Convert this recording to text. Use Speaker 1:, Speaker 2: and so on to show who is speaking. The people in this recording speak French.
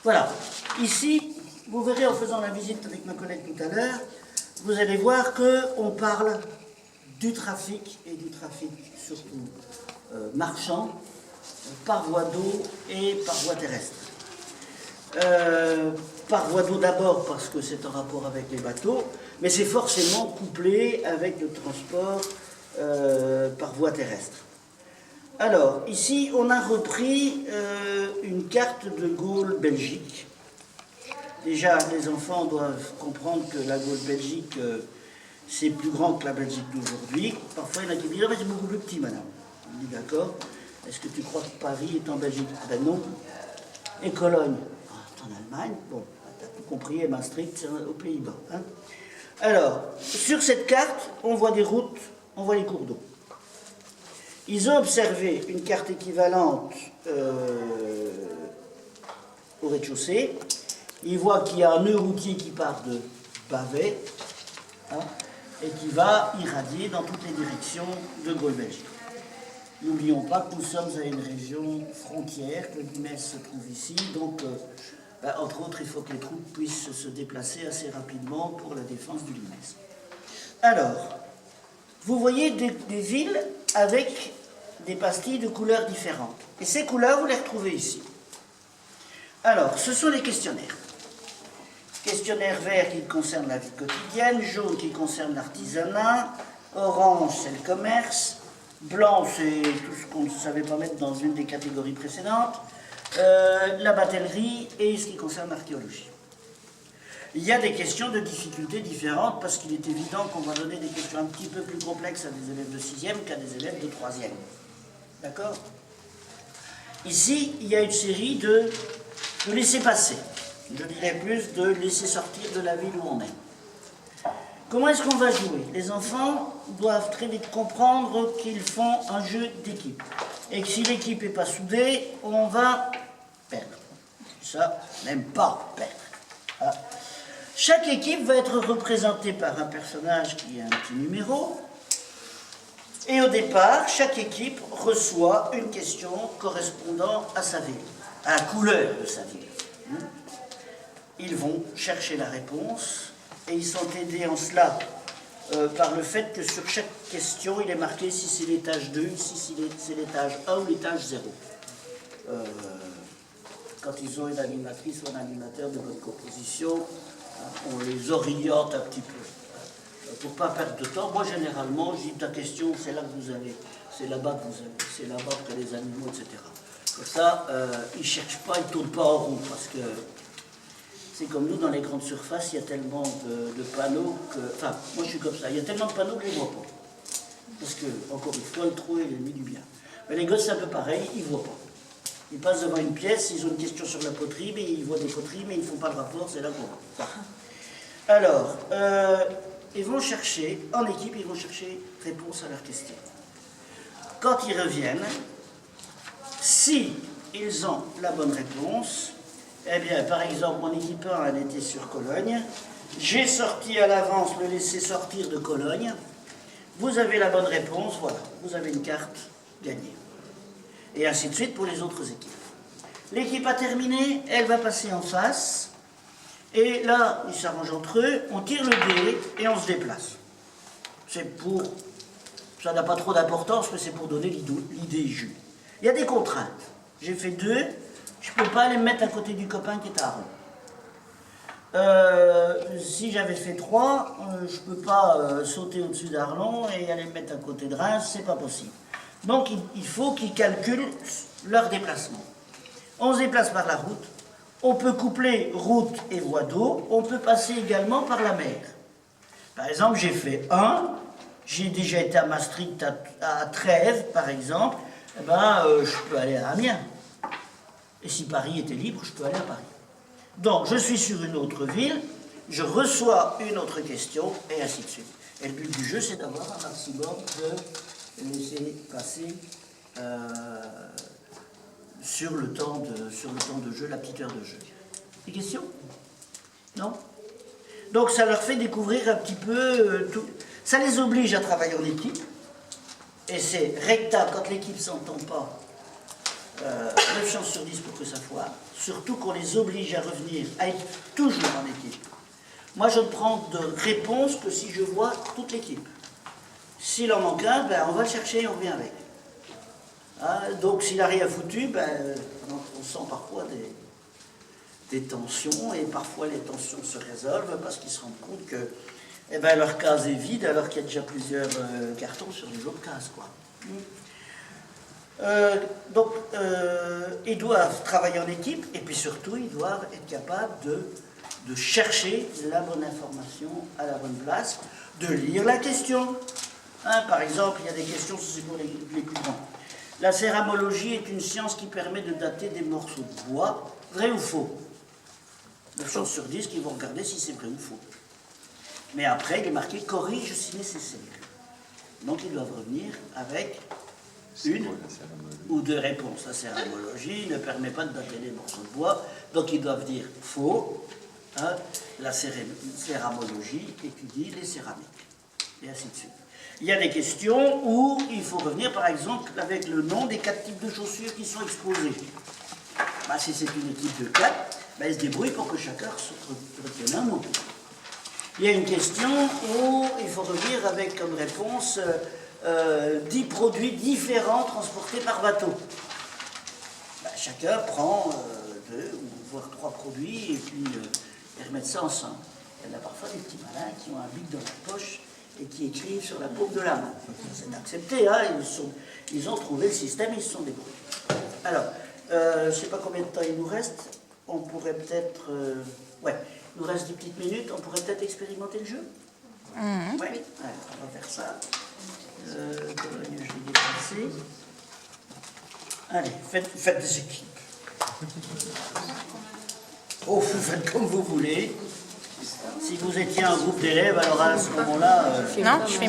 Speaker 1: Voilà. Ici, vous verrez en faisant la visite avec ma collègue tout à l'heure, vous allez voir qu'on parle du trafic, et du trafic surtout marchand, par voie d'eau et par voie terrestre. Par voie d'eau d'abord parce que c'est en rapport avec les bateaux, mais c'est forcément couplé avec le transport par voie terrestre. Alors, ici, on a repris une carte de Gaule-Belgique. Déjà, les enfants doivent comprendre que la Gaule-Belgique, c'est plus grand que la Belgique d'aujourd'hui. Parfois, il y en a qui disent « Ah, mais c'est beaucoup plus petit, madame. » On dit « D'accord. Est-ce que tu crois que Paris est en Belgique ?» Ben non. Et Cologne, c'est en Allemagne. Bon, tu as tout compris, et Maastricht, c'est aux Pays-Bas. Hein. Alors, sur cette carte, on voit des routes, on voit les cours d'eau. Ils ont observé une carte équivalente au rez-de-chaussée. Ils voient qu'il y a un nœud routier qui part de Bavay, hein, et qui va irradier dans toutes les directions de Gaule-Belgique. N'oublions pas que nous sommes à une région frontière, que l'Imes se trouve ici, donc entre autres il faut que les troupes puissent se déplacer assez rapidement pour la défense du Limes. Alors, vous voyez des villes avec des pastilles de couleurs différentes. Et ces couleurs, vous les retrouvez ici. Alors, ce sont les questionnaires. Questionnaire vert qui concerne la vie quotidienne, jaune qui concerne l'artisanat, orange c'est le commerce, blanc c'est tout ce qu'on ne savait pas mettre dans une des catégories précédentes, la batellerie et ce qui concerne l'archéologie. Il y a des questions de difficultés différentes parce qu'il est évident qu'on va donner des questions un petit peu plus complexes à des élèves de 6e qu'à des élèves de 3e. D'accord? Ici, il y a une série de laisser-passer. Je dirais plus de laisser sortir de la ville où on est. Comment est-ce qu'on va jouer? Les enfants doivent très vite comprendre qu'ils font un jeu d'équipe. Et que si l'équipe n'est pas soudée, on va perdre. Ça, n'aime pas perdre. Ah. Chaque équipe va être représentée par un personnage qui a un petit numéro. Et au départ, chaque équipe reçoit une question correspondant à sa ville, à la couleur de sa ville. Ils vont chercher la réponse et ils sont aidés en cela par le fait que sur chaque question, il est marqué si c'est l'étage 2, si c'est l'étage 1 ou l'étage 0. Quand ils ont une animatrice ou un animateur de bonne composition, on les oriente un petit peu. Pour ne pas perdre de temps, moi généralement, je dis ta question, c'est là que vous allez, c'est là-bas que vous allez, c'est là-bas que les animaux, etc. Comme ça, ils ne cherchent pas, ils ne tournent pas en rond, parce que c'est comme nous, dans les grandes surfaces, il y a tellement de panneaux que... Enfin, moi je suis comme ça, il y a tellement de panneaux que je ne les vois pas. Parce que, encore une fois, le trou est l'ennemi du bien. Mais les gosses, c'est un peu pareil, ils ne voient pas. Ils passent devant une pièce, ils ont une question sur la poterie, mais ils voient des poteries, mais ils ne font pas le rapport, c'est là qu'on voit. Alors, ils vont chercher, en équipe, ils vont chercher réponse à leurs questions. Quand ils reviennent, si ils ont la bonne réponse, eh bien, par exemple, mon équipe 1, elle était sur Cologne. J'ai sorti à l'avance le laisser sortir de Cologne. Vous avez la bonne réponse, voilà. Vous avez une carte gagnée. Et ainsi de suite pour les autres équipes. L'équipe a terminé, elle va passer en face. Et là, ils s'arrangent entre eux, on tire le dé et on se déplace. C'est pour... Ça n'a pas trop d'importance, mais c'est pour donner l'idée jus. Il y a des contraintes. J'ai fait 2. Je ne peux pas aller me mettre à côté du copain qui est à Arlon. Si j'avais fait 3, je ne peux pas sauter au-dessus d'Arlon et aller me mettre à côté de Reims, c'est pas possible. Donc il faut qu'ils calculent leur déplacement. On se déplace par la route, on peut coupler route et voie d'eau, on peut passer également par la mer. Par exemple, j'ai fait 1, j'ai déjà été à Maastricht, à Trèves par exemple, eh ben, je peux aller à Amiens. Et si Paris était libre, je peux aller à Paris. Donc, je suis sur une autre ville, je reçois une autre question, et ainsi de suite. Et le but du jeu, c'est d'avoir un maximum de laisser passer sur le temps de jeu, la petite heure de jeu. Des questions? Non? Donc, ça leur fait découvrir un petit peu tout. Ça les oblige à travailler en équipe. Et c'est recta, quand l'équipe ne s'entend pas, 9 chances sur 10 pour que ça foire, surtout qu'on les oblige à revenir, à être toujours en équipe. Moi, je ne prends de réponse que si je vois toute l'équipe. S'il en manque un, ben, on va le chercher et on revient avec. Hein, donc, s'il n'a rien foutu, ben, on sent parfois des tensions, et parfois les tensions se résolvent parce qu'ils se rendent compte que eh ben, leur case est vide alors qu'il y a déjà plusieurs cartons sur les autres cases, quoi. Donc, ils doivent travailler en équipe, et puis surtout, ils doivent être capables de chercher la bonne information à la bonne place, de lire la question. Hein, par exemple, il y a des questions, c'est pour les plus grands. La céramologie est une science qui permet de dater des morceaux de bois. Vrai ou faux? 9 chances sur 10 qu'ils vont regarder si c'est vrai ou faux. Mais après, il est marqué « corrige si nécessaire ». Donc, ils doivent revenir avec une ou deux réponses. La céramologie ne permet pas de dater les morceaux de bois, donc ils doivent dire « faux ». Hein, la céramologie étudie les céramiques, et ainsi de suite. Il y a des questions où il faut revenir, par exemple, avec le nom des 4 types de chaussures qui sont exposés. Ben, si c'est une équipe de 4, ben, ils se débrouillent pour que chacun retienne un mot. Il y a une question où il faut revenir avec comme réponse 10 produits différents transportés par bateau. Ben, chacun prend 2 ou voire 3 produits et puis ils remettent ça ensemble. Il y en a parfois des petits malins qui ont un bic dans la poche et qui écrivent sur la paume de la main. C'est accepté, hein, ils ont trouvé le système, ils se sont débrouillés. Alors, je ne sais pas combien de temps il nous reste. On pourrait peut-être... ouais, il nous reste 10 petites minutes. On pourrait peut-être expérimenter le jeu. Oui, ouais, on va faire ça. Je l'ai déplacé. Allez, faites des équipes. Oh, vous faites comme vous voulez. Si vous étiez un groupe d'élèves, alors à ce moment-là...
Speaker 2: Non, je fais